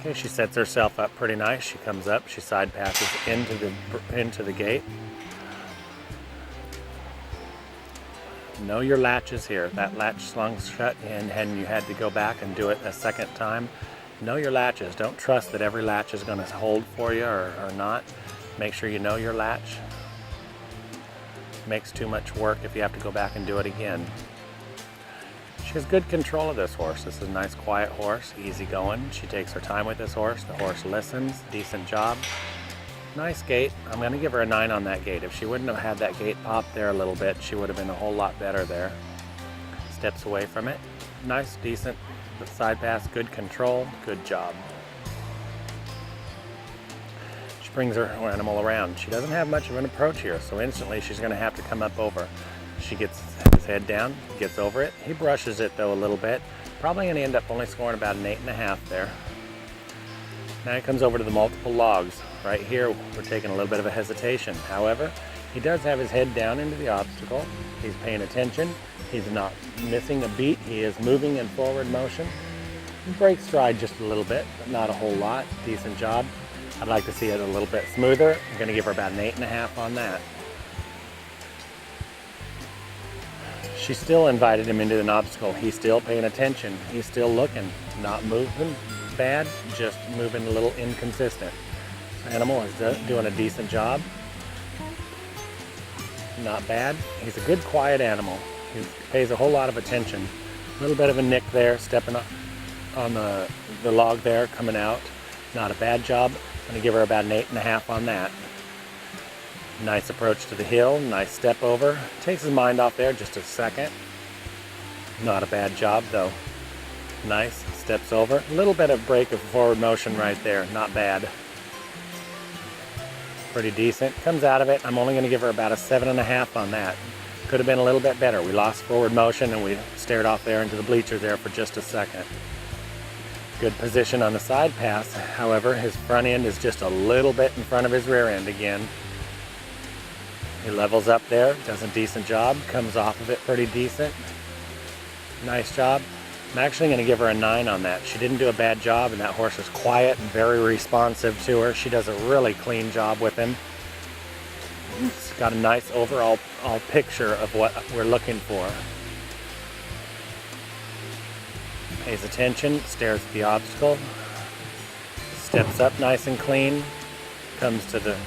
Okay, she sets herself up pretty nice. She comes up, she side passes into the gate. Know your latches here. That latch slung shut and you had to go back and do it a second time. Know your latches. Don't trust that every latch is going to hold for you or not. Make sure you know your latch. Makes too much work if you have to go back and do it again. She has good control of this horse. This is a nice quiet horse, easy going. She takes her time with this horse. The horse listens, decent job. Nice gait. I'm going to give her a 9 on that gait. If she wouldn't have had that gait pop there a little bit, she would have been a whole lot better there. Steps away from it. Nice, decent side pass, good control, good job. She brings her animal around. She doesn't have much of an approach here, so instantly she's going to have to come up over. She gets his head down, gets over it. He brushes it though a little bit. Probably going to end up only scoring about an 8.5 there. Now he comes over to the multiple logs. Right here we're taking a little bit of a hesitation. However, he does have his head down into the obstacle. He's paying attention. He's not missing a beat. He is moving in forward motion. He breaks stride just a little bit, but not a whole lot. Decent job. I'd like to see it a little bit smoother. I'm going to give her about an 8.5 on that. She still invited him into an obstacle. He's still paying attention. He's still looking. Not moving bad, just moving a little inconsistent. Animal is doing a decent job. Not bad. He's a good quiet animal. He pays a whole lot of attention. A little bit of a nick there, stepping on the log there, coming out. Not a bad job. I'm going to give her about an 8.5 on that. Nice approach to the hill, nice step over. Takes his mind off there just a second. Not a bad job though. Nice, steps over. A little bit of break of forward motion right there, not bad. Pretty decent. Comes out of it. I'm only going to give her about a 7.5 on that. Could have been a little bit better. We lost forward motion and we stared off there into the bleachers there for just a second. Good position on the side pass. However, his front end is just a little bit in front of his rear end again. He levels up there, does a decent job, comes off of it pretty decent. Nice job. I'm actually going to give her a 9 on that. She didn't do a bad job, and that horse is quiet and very responsive to her. She does a really clean job with him. It's got a nice overall picture of what we're looking for. Pays attention, stares at the obstacle, steps up nice and clean, comes to the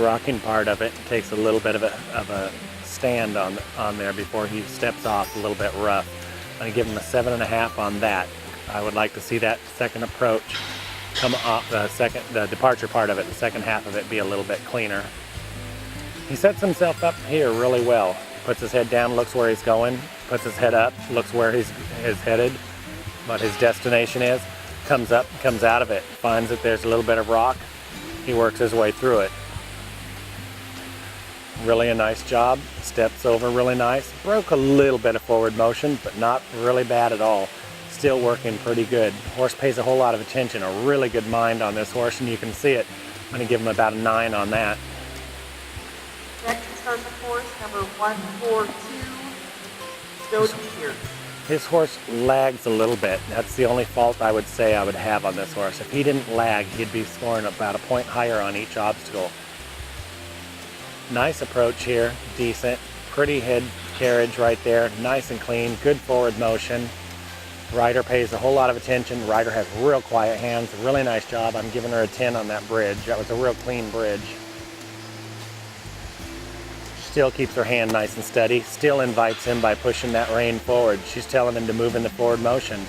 rocking part of it, takes a little bit of a stand on there before he steps off a little bit rough. I'm going to give him a 7.5 on that. I would like to see that second approach come off, the departure part of it, the second half of it be a little bit cleaner. He sets himself up here really well. Puts his head down, looks where he's going, puts his head up, looks where he's headed, what his destination is, comes up, comes out of it, finds that there's a little bit of rock, he works his way through it. Really a nice job, steps over really nice, broke a little bit of forward motion, but not really bad at all. Still working pretty good. Horse pays a whole lot of attention, a really good mind on this horse, and you can see it. I'm going to give him about a 9 on that. Next to start the course, number 142, Stody Pierce. His horse lags a little bit. That's the only fault I would say I would have on this horse. If he didn't lag, he'd be scoring about a point higher on each obstacle. Nice approach here, decent. Pretty head carriage right there, nice and clean, good forward motion. Rider pays a whole lot of attention. Rider has real quiet hands, really nice job. I'm giving her a 10 on that bridge. That was a real clean bridge. Still keeps her hand nice and steady. Still invites him by pushing that rein forward. She's telling him to move into forward motion.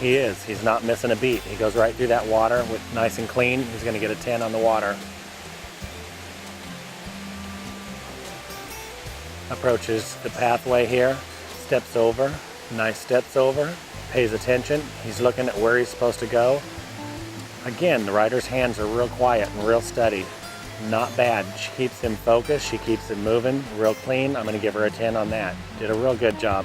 He is. He's not missing a beat. He goes right through that water with nice and clean. He's going to get a 10 on the water. Approaches the pathway here. Steps over. Nice steps over. Pays attention. He's looking at where he's supposed to go. Again, the rider's hands are real quiet and real steady. not bad. She keeps him focused. She keeps him moving real clean. I'm going to give her a 10 on that. Did a real good job.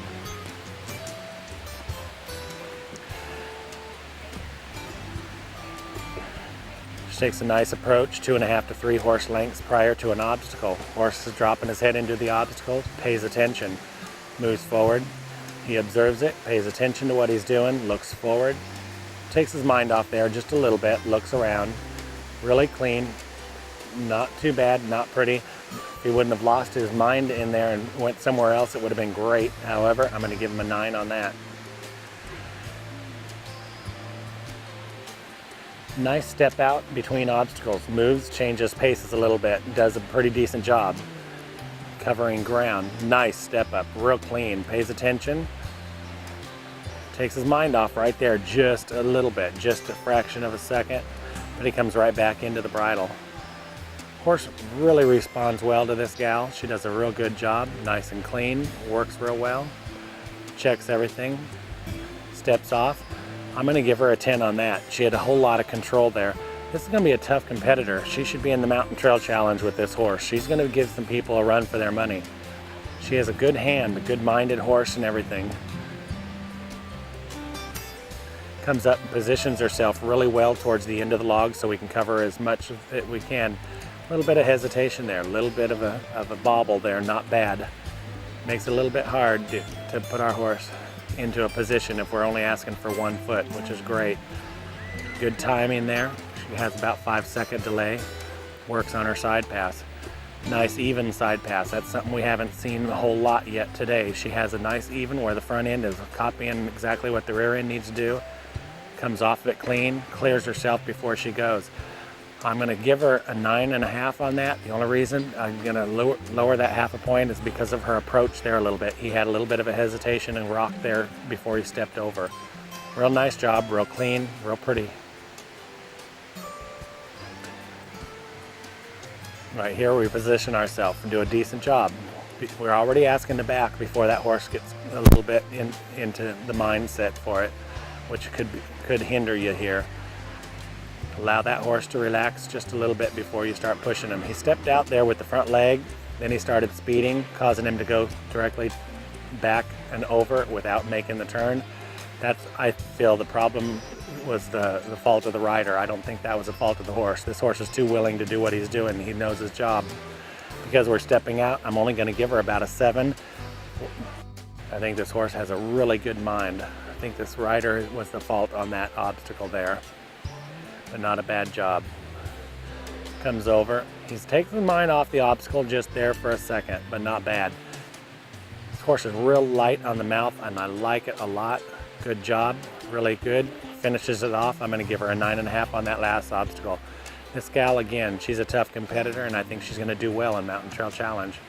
She takes a nice approach, 2.5 to 3 horse lengths prior to an obstacle. Horse is dropping his head into the obstacle, pays attention, moves forward. He observes it, pays attention to what he's doing, looks forward, takes his mind off there just a little bit, looks around. Really clean, not too bad, not pretty. If he wouldn't have lost his mind in there and went somewhere else, it would have been great. However, I'm going to give him a 9 on that. Nice step out between obstacles, moves, changes paces a little bit, does a pretty decent job covering ground. Nice step up, real clean, pays attention, takes his mind off right there just a little bit, just a fraction of a second, but he comes right back into the bridle. Horse really responds well to this gal. She does a real good job, nice and clean, works real well, checks everything, steps off. I'm going to give her a 10 on that. She had a whole lot of control there. This is going to be a tough competitor. She should be in the Mountain Trail Challenge with this horse. She's going to give some people a run for their money. She has a good hand, a good-minded horse and everything. Comes up and positions herself really well towards the end of the log so we can cover as much of it we can. A little bit of hesitation there, a little bit of a bobble there, not bad. Makes it a little bit hard to put our horse into a position if we're only asking for 1 foot, which is great. Good timing there. She has about 5-second delay. Works on her side pass. Nice even side pass. That's something we haven't seen a whole lot yet today. She has a nice even where the front end is copying exactly what the rear end needs to do. Comes off of it clean, clears herself before she goes. I'm going to give her a 9.5 on that. The only reason I'm going to lower that 0.5 point is because of her approach there a little bit. He had a little bit of a hesitation and rock there before he stepped over. Real nice job, real clean, real pretty. Right here we position ourselves and do a decent job. We're already asking to back before that horse gets a little bit into the mindset for it, which could hinder you here. Allow that horse to relax just a little bit before you start pushing him. He stepped out there with the front leg, then he started speeding, causing him to go directly back and over without making the turn. That's, I feel, the problem was the fault of the rider. I don't think that was the fault of the horse. This horse is too willing to do what he's doing. He knows his job. Because we're stepping out, I'm only going to give her about a 7. I think this horse has a really good mind. I think this rider was the fault on that obstacle there. But not a bad job. Comes over. He's taking the mind off the obstacle just there for a second, but not bad. This horse is real light on the mouth, and I like it a lot. Good job. Really good. Finishes it off. I'm going to give her a 9.5 on that last obstacle. This gal, again, she's a tough competitor, and I think she's going to do well in Mountain Trail Challenge.